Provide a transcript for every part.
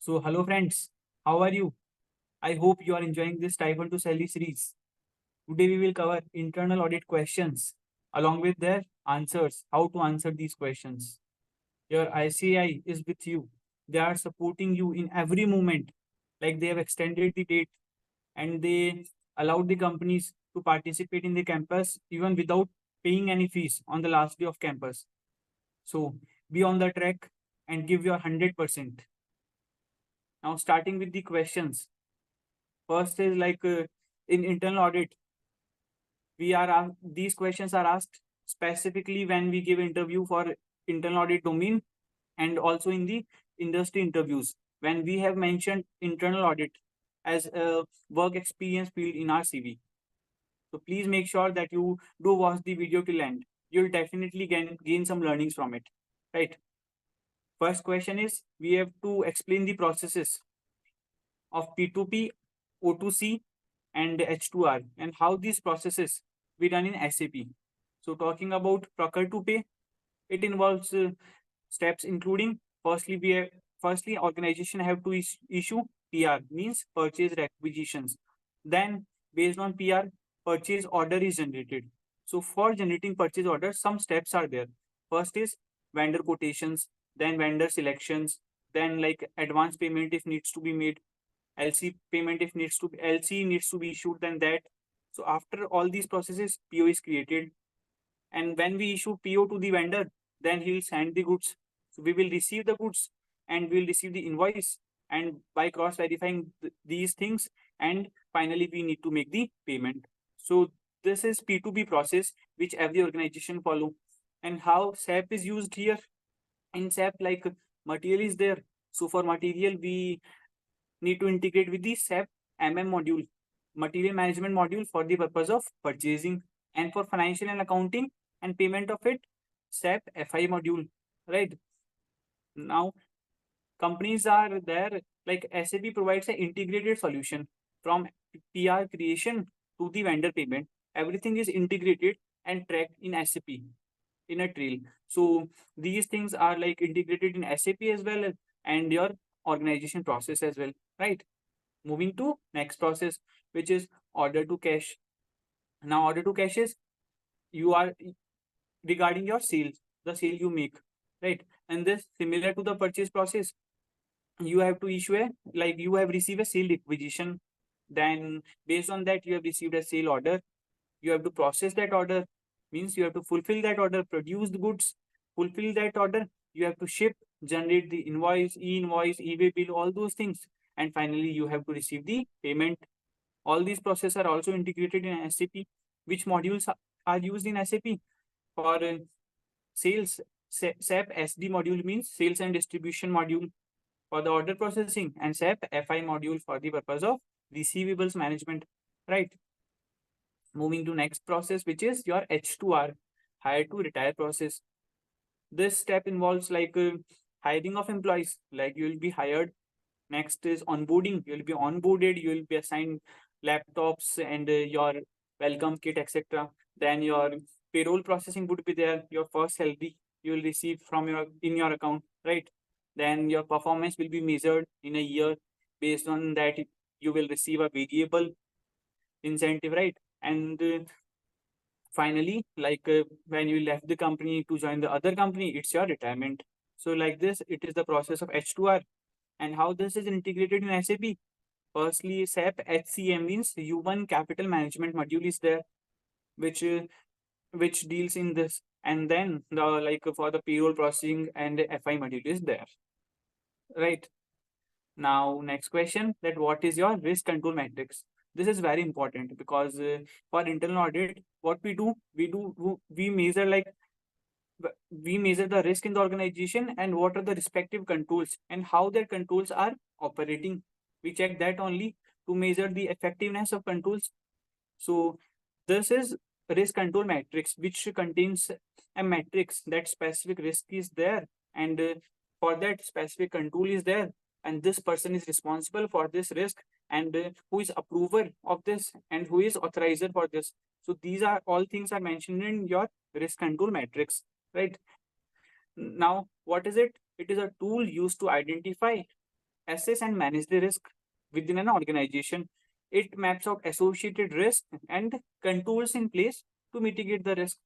So, hello friends, how are you? I hope you are enjoying this Type 1 to Salary series. Today we will cover internal audit questions along with their answers, how to answer these questions. Your ICI is with you. They are supporting you in every moment. Like they have extended the date and they allowed the companies to participate in the campus even without paying any fees on the last day of campus. So, be on the track and give your 100%. Now, starting with the questions. First is in internal audit, these questions are asked specifically when we give interview for internal audit domain and also in the industry interviews when we have mentioned internal audit as a work experience field in our CV. So please make sure that you do watch the video till end. You'll definitely gain some learnings from it. Right. First question is we have to explain the processes of P2P, O2C, and H2R, and how these processes we run in SAP. So talking about procure to pay, it involves steps including firstly organization have to issue PR, means purchase requisitions. Then based on PR, purchase order is generated. So for generating purchase order, some steps are there. First is vendor quotations, then vendor selections, then like advance payment if needs to be made, LC payment if LC needs to be issued, then that. So after all these processes, PO is created. And when we issue PO to the vendor, then he will send the goods. So we will receive the goods and we will receive the invoice. And by cross verifying these things, and finally we need to make the payment. So this is P2P process which every organization follow. And how SAP is used here? In SAP, like material is there. So for material, we need to integrate with the SAP module, material management module, for the purpose of purchasing, and for financial and accounting and payment of it, SAP FI module, right? Now, companies are there, like SAP provides an integrated solution from PR creation to the vendor payment. Everything is integrated and tracked in SAP in a trail. So these things are like integrated in SAP as well and your organization process as well, right? Moving to next process, which is order to cash. Now, order to cash is you are regarding your sales, the sale you make, right? And this similar to the purchase process, you have to issue you have received a sale requisition. Then based on that, you have received a sale order. You have to process that order, means you have to fulfill that order, produce the goods, fulfill that order. You have to ship, generate the invoice, e-invoice, e-way bill, all those things. And finally, you have to receive the payment. All these processes are also integrated in SAP. Which modules are used in SAP? For sales, SAP SD module means sales and distribution module for the order processing, and SAP FI module for the purpose of receivables management, right? Moving to next process, which is your H2R, hire to retire process. This step involves hiring of employees, like you will be hired. Next is onboarding. You will be onboarded. You will be assigned laptops and your welcome kit, etc. Then your payroll processing would be there. Your first salary you will receive from your account, right? Then your performance will be measured in a year. Based on that, you will receive a variable incentive, right? And finally, when you left the company to join the other company, it's your retirement. So like this, it is the process of H2R. And how this is integrated in SAP? Firstly, SAP HCM means Human Capital Management module is there, which deals in this. And then for the payroll processing and FI module is there, right? Now, next question, that what is your risk control matrix? This is very important because for internal audit, what we measure we measure the risk in the organization and what are the respective controls and how their controls are operating. We check that only to measure the effectiveness of controls. So this is risk control matrix, which contains a matrix that specific risk is there, and for that specific control is there, and this person is responsible for this risk, and who is approver of this and who is authorizer for this. So these are all things are mentioned in your risk control matrix, right? Now, what is it? It is a tool used to identify assess and manage the risk within an organization. It maps out associated risk and controls in place to mitigate the risk.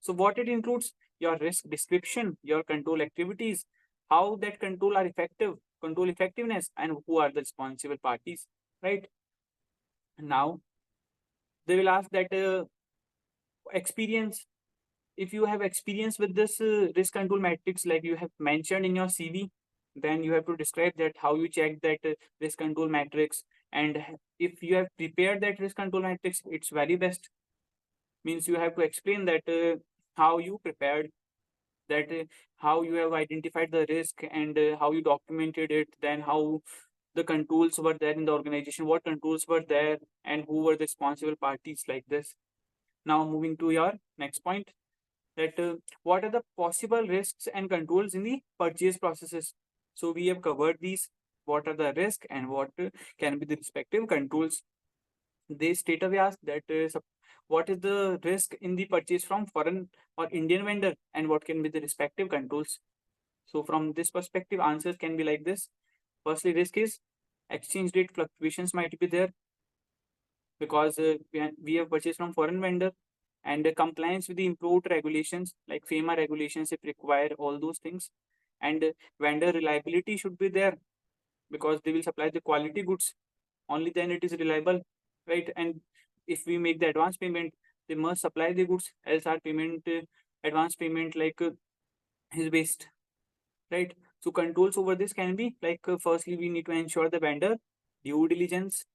So what it includes: your risk description, your control activities, how that control are effective, control effectiveness, and who are the responsible parties, right? Now they will ask that experience. If you have experience with this risk control matrix, like you have mentioned in your CV, then you have to describe that how you check that risk control matrix. And if you have prepared that risk control matrix, it's very best. Means you have to explain that how you prepared that, how you have identified the risk, and how you documented it, then how the controls were there in the organization, what controls were there, and who were the responsible parties, like this. Now moving to your next point, that what are the possible risks and controls in the purchase processes. So we have covered these, what are the risks and what can be the respective controls. They straight away ask that what is the risk in the purchase from foreign or Indian vendor, and what can be the respective controls. So from this perspective, answers can be like this. Firstly, risk is exchange rate fluctuations might be there, because we have purchased from foreign vendor, and compliance with the import regulations like FEMA regulations if require, all those things. And vendor reliability should be there, because they will supply the quality goods, only then it is reliable, right? And if we make the advance payment, they must supply the goods, else our payment, advance payment, like is waste, right? So controls over this can be like, firstly we need to ensure the vendor due diligence,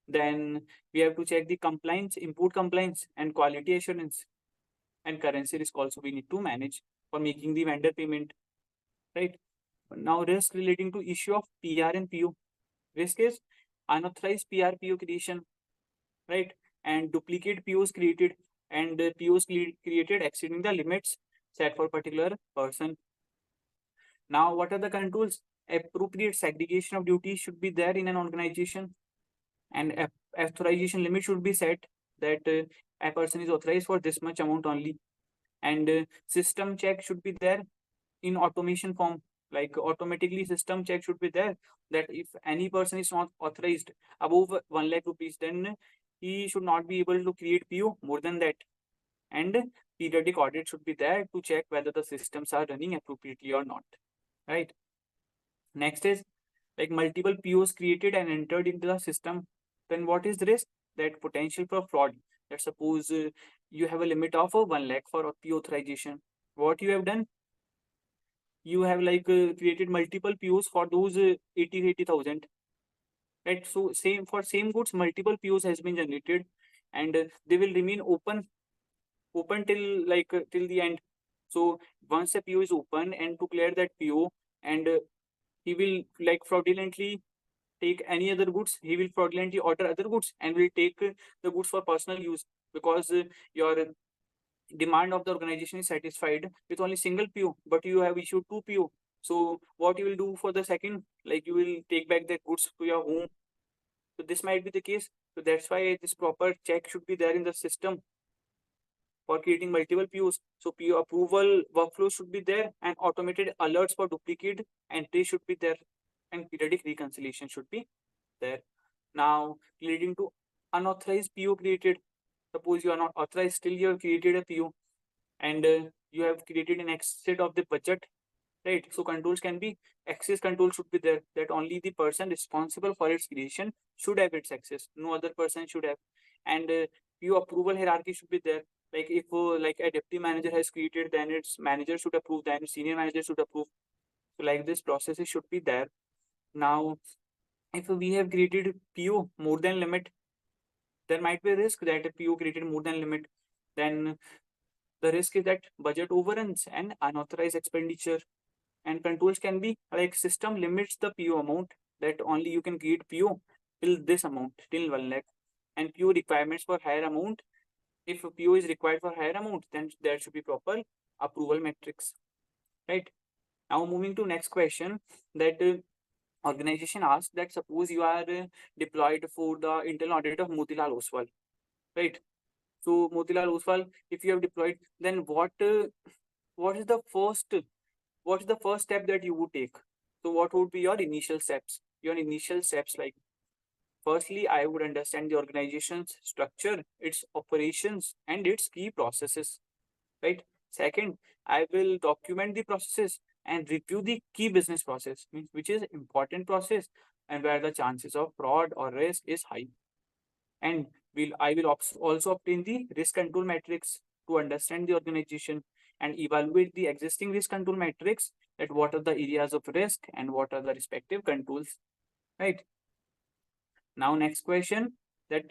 then we have to check the compliance, import compliance, and quality assurance, and currency risk also we need to manage for making the vendor payment, right? Now risk relating to issue of PR and PO. Risk is unauthorized PR PO creation, right? And duplicate POs created, and POs created exceeding the limits set for particular person. Now what are the controls? Appropriate segregation of duties should be there in an organization, and authorization limit should be set, that a person is authorized for this much amount only. And system check should be there in automation form, like automatically system check should be there, that if any person is not authorized above 1 lakh rupees, then he should not be able to create PO more than that. And periodic audit should be there to check whether the systems are running appropriately or not, right? Next is like multiple POs created and entered into the system. Then what is the risk? That potential for fraud. Let's suppose you have a limit of 1 lakh for PO authorization. What you have done? You have like created multiple POs for those 80,000, right? So same for same goods, multiple POs has been generated, and they will remain open till like till the end. So once a PO is open, and to clear that PO, and he will like fraudulently take any other goods, he will fraudulently order other goods, and will take the goods for personal use, because your demand of the organization is satisfied with only single PO, but you have issued two PO. So what you will do for the second? Like you will take back the goods to your home. So this might be the case. So that's why this proper check should be there in the system for creating multiple POs. So PO approval workflow should be there, and automated alerts for duplicate entry should be there, and periodic reconciliation should be there. Now, leading to unauthorized PO created. Suppose you are not authorized, still you have created a PO, and you have created an exceed of the budget, right? So controls can be, access control should be there, that only the person responsible for its creation should have its access, no other person should have. And PO approval hierarchy should be there, like if like a deputy manager has created, then its manager should approve, then senior manager should approve. So like this processes should be there. Now if we have created PO more than limit, there might be a risk that a PO created more than limit. Then the risk is that budget overruns and unauthorized expenditure. And controls can be like system limits the PO amount, that only you can create PO till this amount, till 1 lakh. And PO requirements for higher amount. If a PO is required for higher amount, then there should be proper approval metrics, right? Now moving to next question, that organization asks that suppose you are deployed for the internal audit of Motilal Oswal, right? So Motilal Oswal, if you have deployed, then what is the first step that you would take? So what would be your initial steps? your initial steps, like firstly, I would understand the organization's structure, its operations, and its key processes, right? Second, I will document the processes and review the key business process, means which is important process and where the chances of fraud or risk is high. And I will also obtain the risk control metrics to understand the organization and evaluate the existing risk control metrics, that what are the areas of risk and what are the respective controls, right? Now, next question, that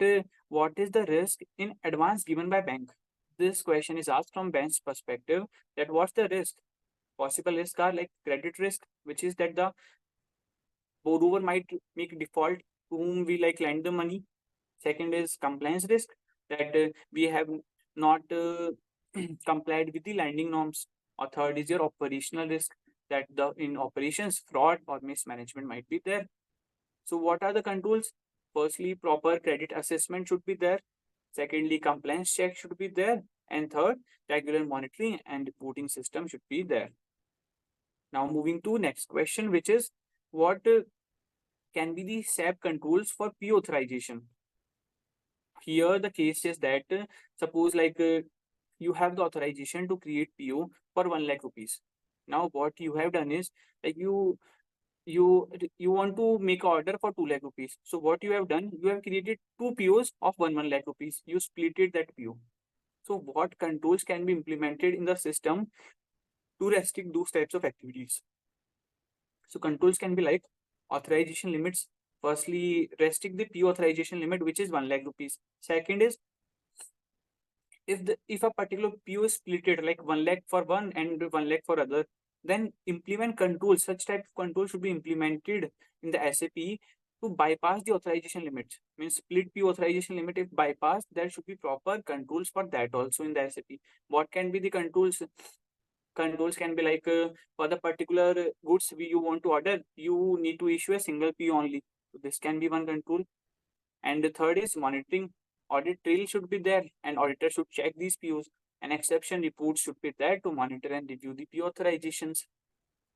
what is the risk in advance given by bank? This question is asked from bank's perspective, that what's the risk? Possible risk are like credit risk, which is that the borrower might make default to whom we like lend the money. Second is compliance risk, that we have not complied with the lending norms. Or third is your operational risk, that the in operations fraud or mismanagement might be there. So what are the controls? Firstly, proper credit assessment should be there. Secondly, compliance check should be there. And third, regular monitoring and reporting system should be there. Now moving to next question, which is what can be the SAP controls for P authorization? Here the case is that suppose like you have the authorization to create PO for 1 lakh rupees. Now what you have done is like you want to make an order for 2 lakh rupees. So what you have done, you have created two POs of 1 lakh rupees. You splitted that PO. So what controls can be implemented in the system to restrict those types of activities? So controls can be like authorization limits. Firstly, restrict the PO authorization limit, which is 1 lakh rupees. Second is if a particular PO is splitted like 1 lakh for one and 1 lakh for other, then implement controls. Such type of control should be implemented in the SAP to bypass the authorization limits. Means split PO authorization limit if bypassed, there should be proper controls for that also in the SAP. What can be the controls? Controls can be like for the particular goods you want to order, you need to issue a single PO only. So this can be one control. And the third is monitoring. Audit trail should be there, and auditor should check these POs. And exception reports should be there to monitor and review the PO authorizations.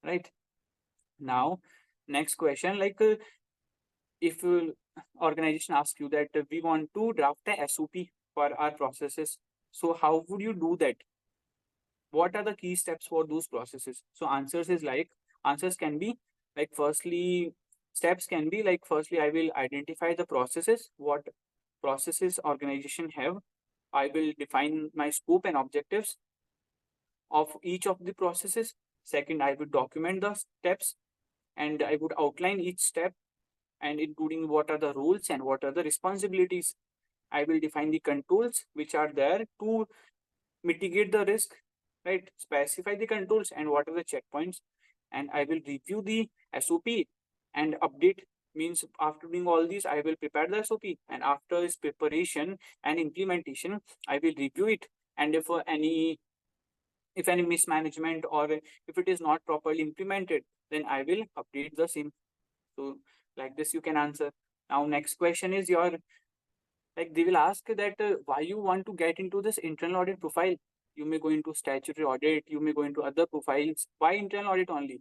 Right. Now, next question, like if organization asks you that we want to draft a SOP for our processes, so how would you do that? What are the key steps for those processes? So answers can be like firstly, steps can be like firstly, I will identify the processes, what processes organization have. I will define my scope and objectives of each of the processes. Second, I would document the steps and I would outline each step and including what are the rules and what are the responsibilities. I will define the controls which are there to mitigate the risk, right? Specify the controls and what are the checkpoints. And I will review the SOP and update. Means after doing all these, I will prepare the SOP, and after its preparation and implementation, I will review it. And if any mismanagement or if it is not properly implemented, then I will update the same. So like this, you can answer. Now, next question is your, like they will ask that why you want to get into this internal audit profile. You may go into statutory audit, you may go into other profiles. Why internal audit only?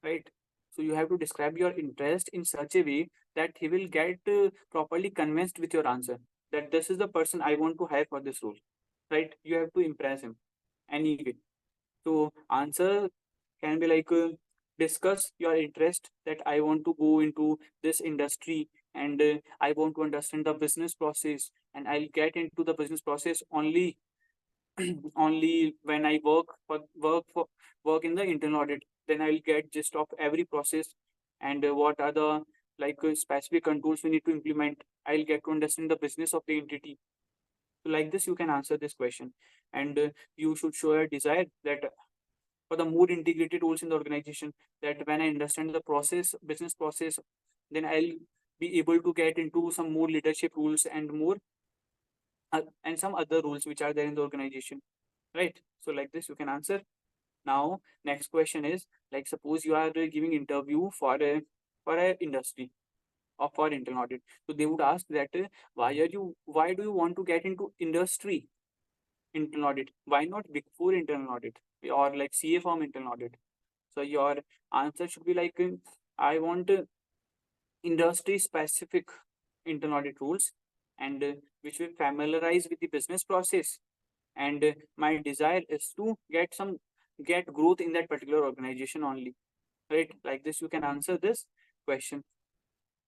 Right? So you have to describe your interest in such a way that he will get properly convinced with your answer, that this is the person I want to hire for this role. Right? You have to impress him anyway. So answer can be like discuss your interest, that I want to go into this industry and I want to understand the business process, and I'll get into the business process only only when I work in the internal audit. Then I'll get gist of every process and what are the like specific controls we need to implement. I'll get to understand the business of the entity. So like this, you can answer this question, and you should show a desire that for the more integrated roles in the organization, that when I understand the process, business process, then I'll be able to get into some more leadership roles and more and some other rules which are there in the organization, right? So like this, you can answer. Now, next question is like suppose you are giving interview for a industry or for internal audit. So they would ask that why do you want to get into industry internal audit? Why not Big Four internal audit or like CA firm internal audit? So your answer should be like I want industry specific internal audit rules and which will familiarize with the business process. And my desire is to get growth in that particular organization only, right? Like this, you can answer this question.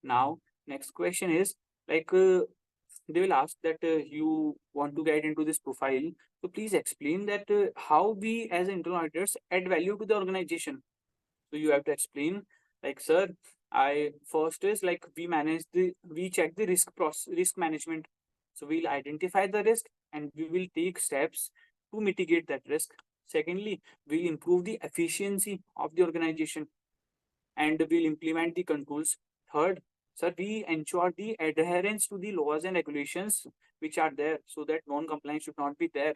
Now, next question is like they will ask that you want to get into this profile. So please explain that how we as internal auditors add value to the organization. So you have to explain like, sir, I first is like we check the risk management. So we'll identify the risk and we will take steps to mitigate that risk. Secondly, we'll improve the efficiency of the organization and we'll implement the controls. Third, sir, we ensure the adherence to the laws and regulations which are there so that non-compliance should not be there.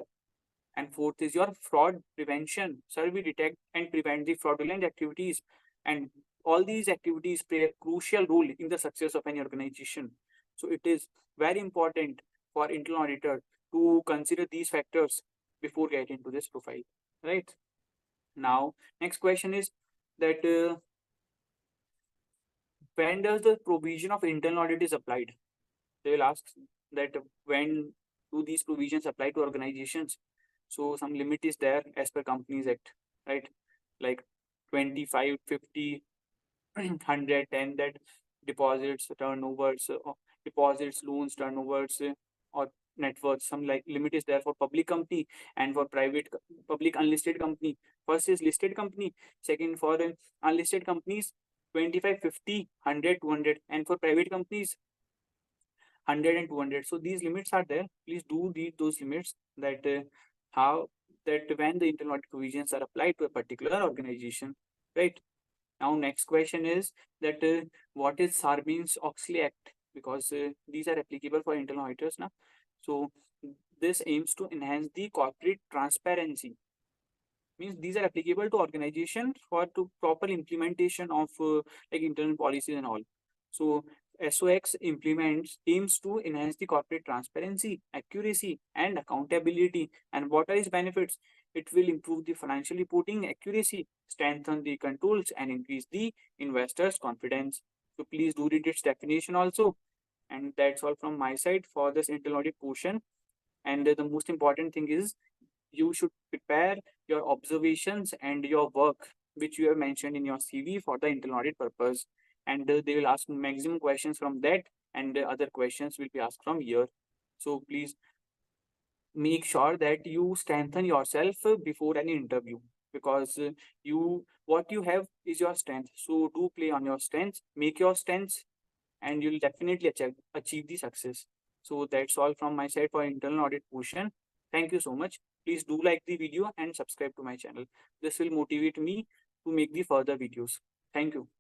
And fourth is your fraud prevention. Sir, we detect and prevent the fraudulent activities. And all these activities play a crucial role in the success of any organization. So it is very important for internal auditor to consider these factors before getting into this profile, right? Now, next question is that when does the provision of internal audit is applied? They will ask that when do these provisions apply to organizations? So some limit is there as per Companies Act, right? Like 25, 50, 110 that deposits, turnovers, deposits, loans, turnovers, or net worth. Some like limit is there for public company and for public unlisted company. First is listed company. Second for unlisted companies, 25, 50, 100, 200. And for private companies, 100 and 200. So these limits are there. Please do read those limits that how that when the internal audit provisions are applied to a particular organization, right? Now, next question is that what is Sarbanes-Oxley Act? Because these are applicable for internal auditors now. So this aims to enhance the corporate transparency. Means these are applicable to organization for to proper implementation of like internal policies and all. So SOX aims to enhance the corporate transparency, accuracy, and accountability. And what are its benefits? It will improve the financial reporting accuracy, strengthen the controls, and increase the investors' confidence. So please do read its definition also. And that's all from my side for this internal audit portion. And the most important thing is you should prepare your observations and your work which you have mentioned in your CV for the internal audit purpose. And they will ask maximum questions from that, and other questions will be asked from here. So please make sure that you strengthen yourself before any interview, because what you have is your strength. So do play on your strengths, make your strengths, and you'll definitely achieve the success. So that's all from my side for internal audit portion. Thank you so much. Please do like the video and subscribe to my channel. This will motivate me to make the further videos. Thank you.